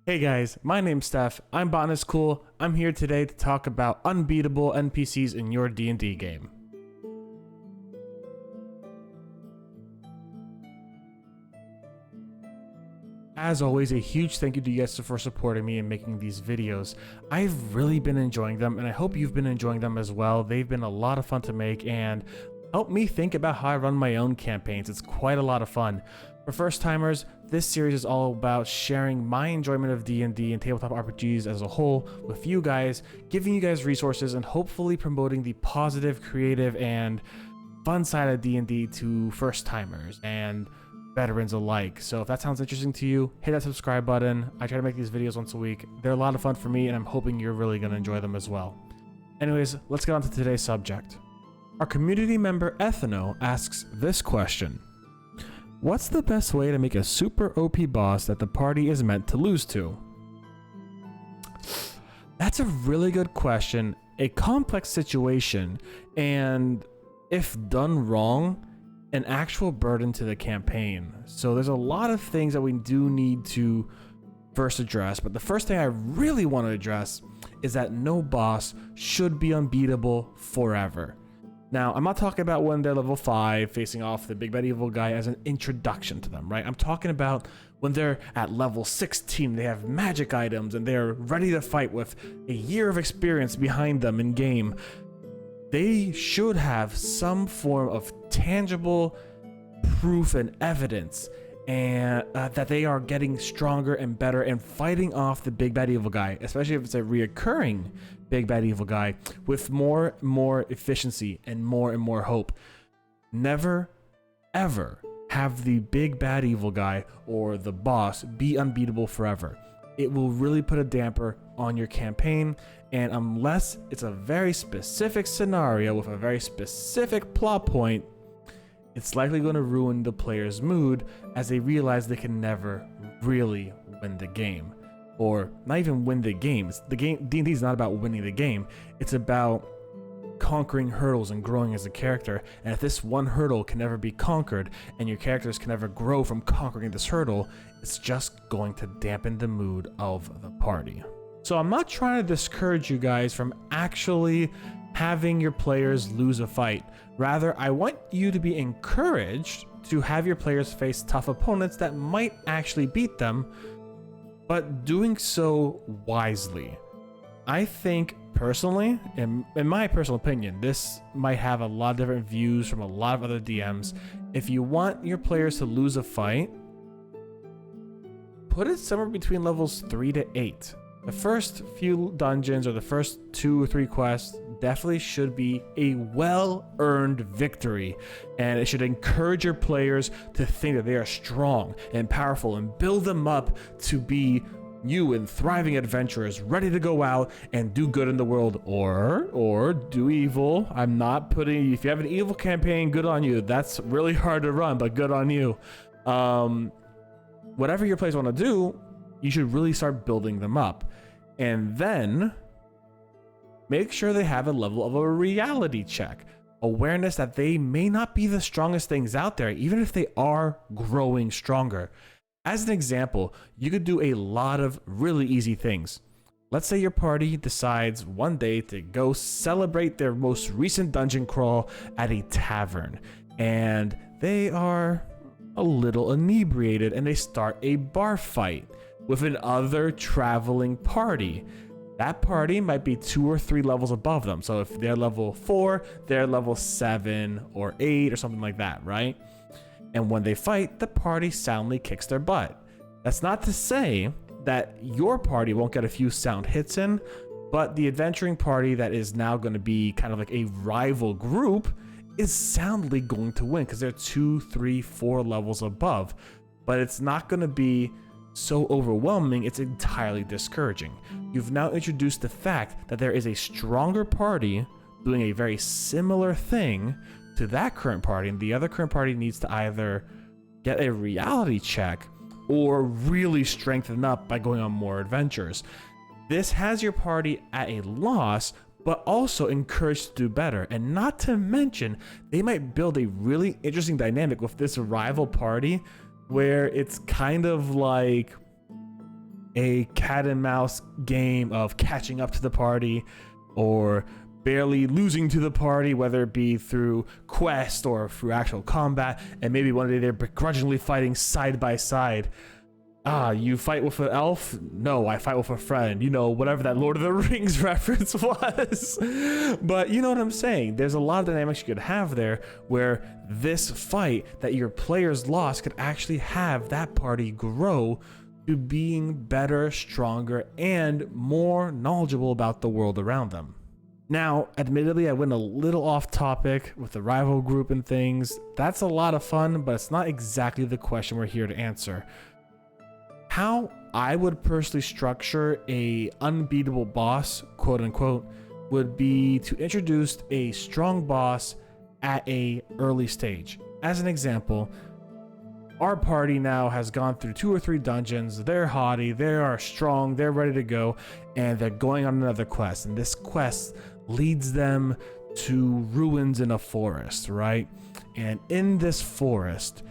Hey guys, my name's Steph. I'm Botanist Cool. I'm here today to talk about unbeatable NPCs in your D&D game. As always, a huge thank you to you guys for supporting me and making these videos. I've really been enjoying them, and I hope you've been enjoying them as well. They've been a lot of fun to make and help me think about how I run my own campaigns. It's quite a lot of fun. For first timers, this series is all about sharing my enjoyment of D&D and tabletop RPGs as a whole with you guys, giving you guys resources, and hopefully promoting the positive, creative, and fun side of D&D to first timers and veterans alike. So if that sounds interesting to you, hit that subscribe button. I try to make these videos once a week. They're a lot of fun for me, and I'm hoping you're really going to enjoy them as well. Anyways, let's get on to today's subject. Our community member Ethno asks this question: what's the best way to make a super OP boss that the party is meant to lose to? That's a really good question, a complex situation, and if done wrong, an actual burden to the campaign. So there's a lot of things that we do need to first address, but the first thing I really want to address is that no boss should be unbeatable forever. Now, I'm not talking about when they're level 5 facing off the big bad evil guy as an introduction to them, right? I'm talking about when they're at level 16, they have magic items and they're ready to fight with a year of experience behind them in game. They should have some form of tangible proof and evidence and that they are getting stronger and better and fighting off the big bad evil guy, especially if it's a reoccurring big bad evil guy, with more efficiency and more hope. Never ever have the big bad evil guy or the boss be unbeatable forever. It will really put a damper on your campaign, and unless it's a very specific scenario with a very specific plot point, it's likely going to ruin the player's mood as they realize they can never really win the game. Or not even win the game. The game, D&D is not about winning the game. It's about conquering hurdles and growing as a character. And if this one hurdle can never be conquered and your characters can never grow from conquering this hurdle, it's just going to dampen the mood of the party. So I'm not trying to discourage you guys from actually having your players lose a fight. Rather, I want you to be encouraged to have your players face tough opponents that might actually beat them, but doing so wisely. I think personally, in my personal opinion, this might have a lot of different views from a lot of other DMs. If you want your players to lose a fight, put it somewhere between levels 3 to 8. The first few dungeons or the first 2 or 3 quests definitely should be a well-earned victory, and it should encourage your players to think that they are strong and powerful and build them up to be new and thriving adventurers ready to go out and do good in the world or do evil. I'm not putting, if you have an evil campaign, good on you. That's really hard to run, but good on you. Whatever your players want to do, you should really start building them up, and then make sure they have a level of a reality check, awareness that they may not be the strongest things out there, even if they are growing stronger. As an example, you could do a lot of really easy things. Let's say your party decides one day to go celebrate their most recent dungeon crawl at a tavern, and they are a little inebriated and they start a bar fight with another traveling party. That party might be 2 or 3 levels above them. So if they're level 4, they're level 7 or 8 or something like that, right? And when they fight, the party soundly kicks their butt. That's not to say that your party won't get a few sound hits in, but the adventuring party that is now going to be kind of like a rival group is soundly going to win because they're 2, 3, 4 levels above. But it's not going to be so overwhelming, it's entirely discouraging. You've now introduced the fact that there is a stronger party doing a very similar thing to that current party, and the other current party needs to either get a reality check or really strengthen up by going on more adventures. This has your party at a loss, but also encouraged to do better. And not to mention, they might build a really interesting dynamic with this rival party where it's kind of like a cat and mouse game of catching up to the party or barely losing to the party, whether it be through quest or through actual combat, and maybe one day they're begrudgingly fighting side by side. You fight with an elf? No, I fight with a friend. You know, whatever that Lord of the Rings reference was. But you know what I'm saying? There's a lot of dynamics you could have there where this fight that your players lost could actually have that party grow to being better, stronger, and more knowledgeable about the world around them. Now, admittedly, I went a little off topic with the rival group and things. That's a lot of fun, but it's not exactly the question we're here to answer. How I would personally structure a unbeatable boss, quote unquote, would be to introduce a strong boss at a early stage. As an example, our party now has gone through 2 or 3 dungeons. They're haughty, they are strong, they're ready to go, and they're going on another quest. And this quest leads them to ruins in a forest, right? And in this forest,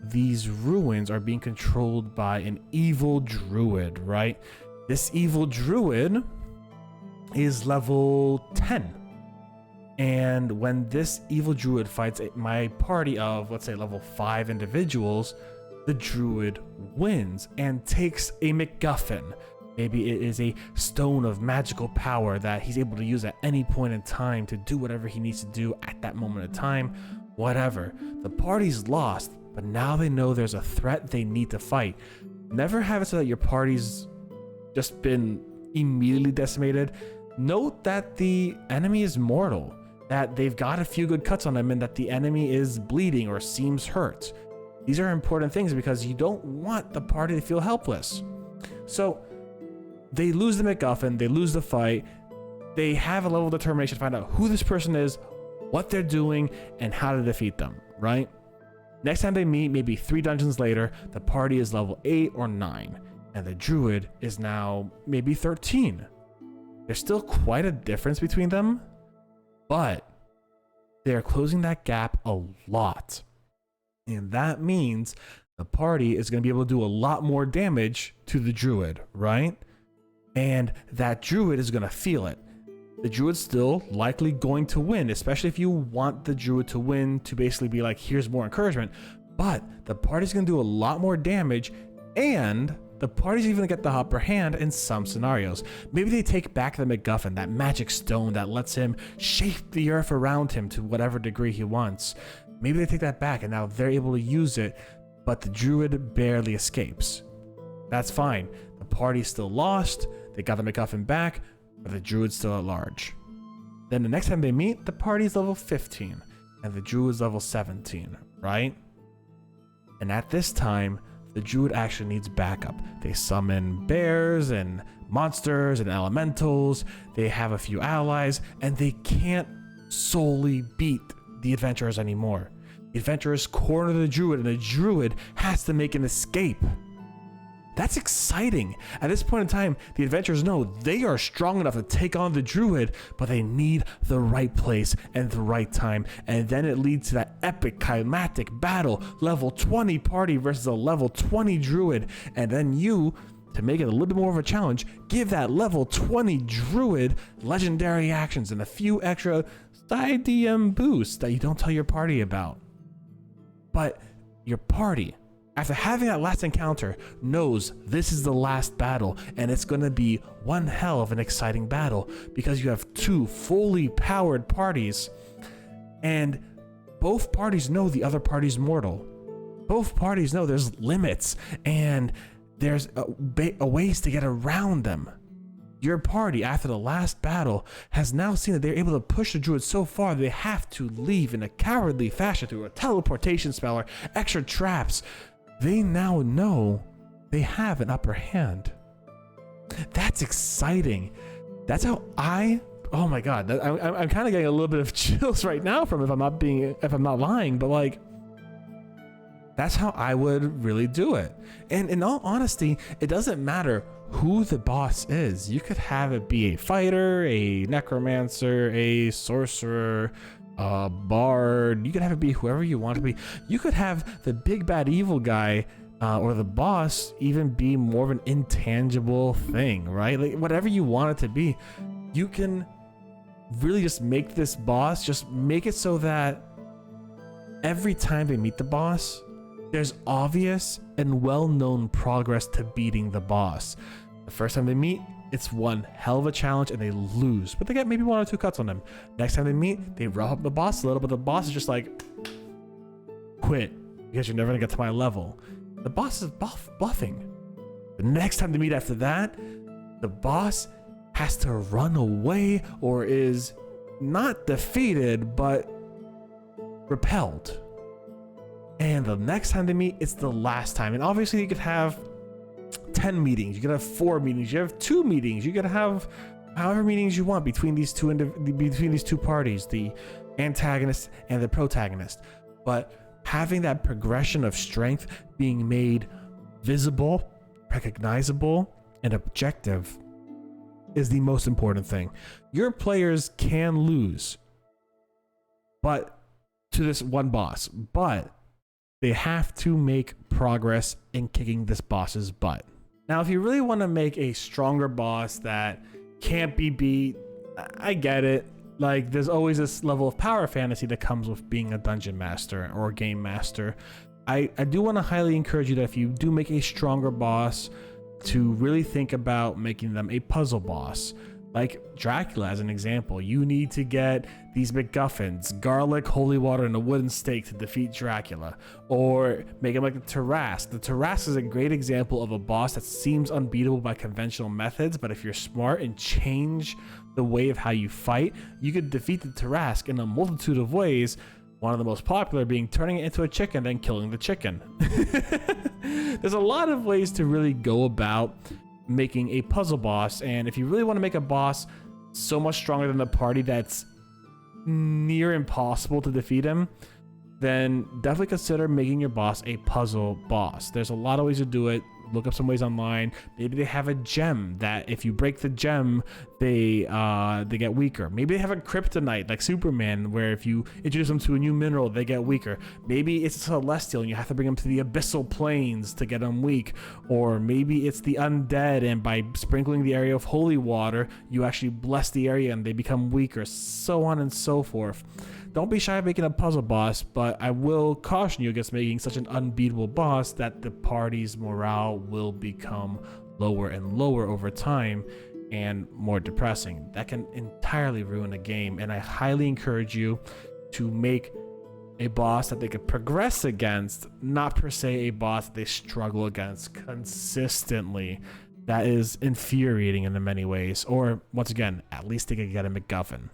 these ruins are being controlled by an evil druid, right? This evil druid is level 10. And when this evil druid fights my party of, let's say, level 5 individuals, the druid wins and takes a MacGuffin. Maybe it is a stone of magical power that he's able to use at any point in time to do whatever he needs to do at that moment in time. Whatever. The party's lost, but now they know there's a threat they need to fight. Never have it so that your party's just been immediately decimated. Note that the enemy is mortal, that they've got a few good cuts on them, and that the enemy is bleeding or seems hurt. These are important things because you don't want the party to feel helpless. So they lose the MacGuffin, they lose the fight, they have a level of determination to find out who this person is, what they're doing, and how to defeat them, right? Next time they meet, maybe 3 dungeons later, the party is level 8 or 9, and the druid is now maybe 13. There's still quite a difference between them, but they're closing that gap a lot. And that means the party is going to be able to do a lot more damage to the druid, right? And that druid is going to feel it. The druid's still likely going to win, especially if you want the druid to win to basically be like, here's more encouragement. But the party's going to do a lot more damage, and the party's even going to get the upper hand in some scenarios. Maybe they take back the MacGuffin, that magic stone that lets him shape the earth around him to whatever degree he wants. Maybe they take that back and now they're able to use it, but the druid barely escapes. That's fine. The party's still lost, they got the MacGuffin back, but the druid's still at large. Then the next time they meet, the party's level 15 and the druid's level 17, right? And at this time, the druid actually needs backup. They summon bears and monsters and elementals, they have a few allies, and they can't solely beat the adventurers anymore. The adventurers corner the druid, and the druid has to make an escape. That's exciting. At this point in time, the adventurers know they are strong enough to take on the druid, but they need the right place and the right time. And then it leads to that epic climatic battle, level 20 party versus a level 20 druid. And then you, to make it a little bit more of a challenge, give that level 20 druid legendary actions and a few extra side DM boosts that you don't tell your party about. But your party, after having that last encounter, knows this is the last battle, and it's going to be one hell of an exciting battle because you have 2 fully powered parties, and both parties know the other party's mortal. Both parties know there's limits and there's a ways to get around them. Your party, after the last battle, has now seen that they're able to push the druid so far they have to leave in a cowardly fashion through a teleportation spell or extra traps. They now know they have an upper hand. That's exciting. That's how oh my God, I'm kind of getting a little bit of chills right now from if I'm not lying, but like, that's how I would really do it. And in all honesty, it doesn't matter who the boss is. You could have it be a fighter, a necromancer, a sorcerer, a bard. You could have it be whoever you want to be. You could have the big bad evil guy or the boss even be more of an intangible thing, right? Like whatever you want it to be, you can really just make this boss, just make it so that every time they meet the boss, there's obvious and well-known progress to beating the boss. The first time they meet, it's one hell of a challenge and they lose, but they get maybe 1 or 2 cuts on them. Next time they meet, they rough up the boss a little, but the boss is just like, quit, because you're never gonna get to my level. The boss is bluffing. The next time they meet after that, the boss has to run away or is not defeated, but repelled. And the next time they meet, it's the last time. And obviously you could have 10 meetings, you could have 4 meetings, you have 2 meetings, you could have however meetings you want between these two parties, the antagonist and the protagonist. But having that progression of strength being made visible, recognizable, and objective is the most important thing. Your players can lose, but to this one boss, but they have to make progress in kicking this boss's butt. Now, if you really want to make a stronger boss that can't be beat, I get it. Like, there's always this level of power fantasy that comes with being a dungeon master or a game master. I do want to highly encourage you that if you do make a stronger boss, to really think about making them a puzzle boss. Like Dracula as an example, you need to get these MacGuffins, garlic, holy water, and a wooden stake to defeat Dracula. Or make him like the Tarrasque. The Tarrasque is a great example of a boss that seems unbeatable by conventional methods, but if you're smart and change the way of how you fight, you could defeat the Tarrasque in a multitude of ways. One of the most popular being turning it into a chicken, then killing the chicken. There's a lot of ways to really go about making a puzzle boss, and if you really want to make a boss so much stronger than the party that's near impossible to defeat him, then definitely consider making your boss a puzzle boss. There's a lot of ways to do it. Look up some ways online. Maybe they have a gem that if you break the gem, they get weaker. Maybe they have a kryptonite like Superman, where if you introduce them to a new mineral, they get weaker. Maybe it's a celestial and you have to bring them to the abyssal planes to get them weak. Or maybe it's the undead, and by sprinkling the area of holy water, you actually bless the area and they become weaker, so on and so forth. Don't be shy of making a puzzle boss, but I will caution you against making such an unbeatable boss that the party's morale will become lower and lower over time and more depressing. That can entirely ruin a game, and I highly encourage you to make a boss that they could progress against, not per se a boss that they struggle against consistently. That is infuriating in the many ways. Or once again, at least they could get a MacGuffin.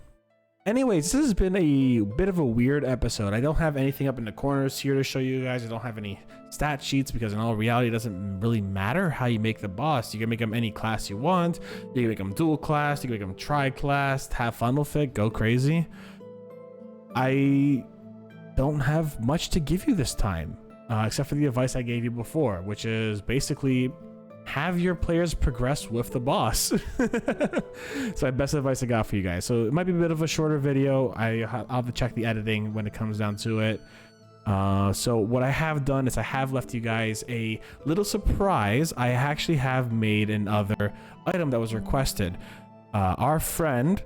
Anyways, this has been a bit of a weird episode. I don't have anything up in the corners here to show you guys. I don't have any stat sheets because in all reality, it doesn't really matter how you make the boss. You can make them any class you want. You can make them dual class. You can make them tri-class. Have fun with it. Go crazy. I don't have much to give you this time, except for the advice I gave you before, which is basically have your players progress with the boss. So my best advice I got for you guys. So it might be a bit of a shorter video. I'll have to check the editing when it comes down to it. So what I have done is I have left you guys a little surprise. I actually have made another item that was requested. Our friend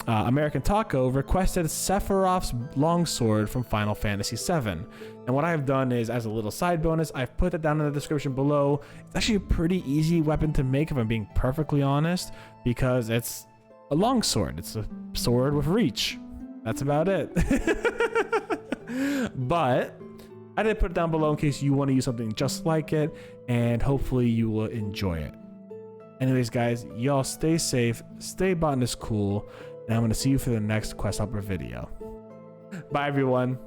American Taco requested Sephiroth's longsword from Final Fantasy VII. And what I've done is, as a little side bonus, I've put it down in the description below. It's actually a pretty easy weapon to make, if I'm being perfectly honest, because it's a longsword. It's a sword with reach. That's about it. But I did put it down below in case you want to use something just like it, and hopefully you will enjoy it. Anyways, guys, y'all stay safe, stay Botanist Cool, and I'm going to see you for the next Quest Helper video. Bye, everyone.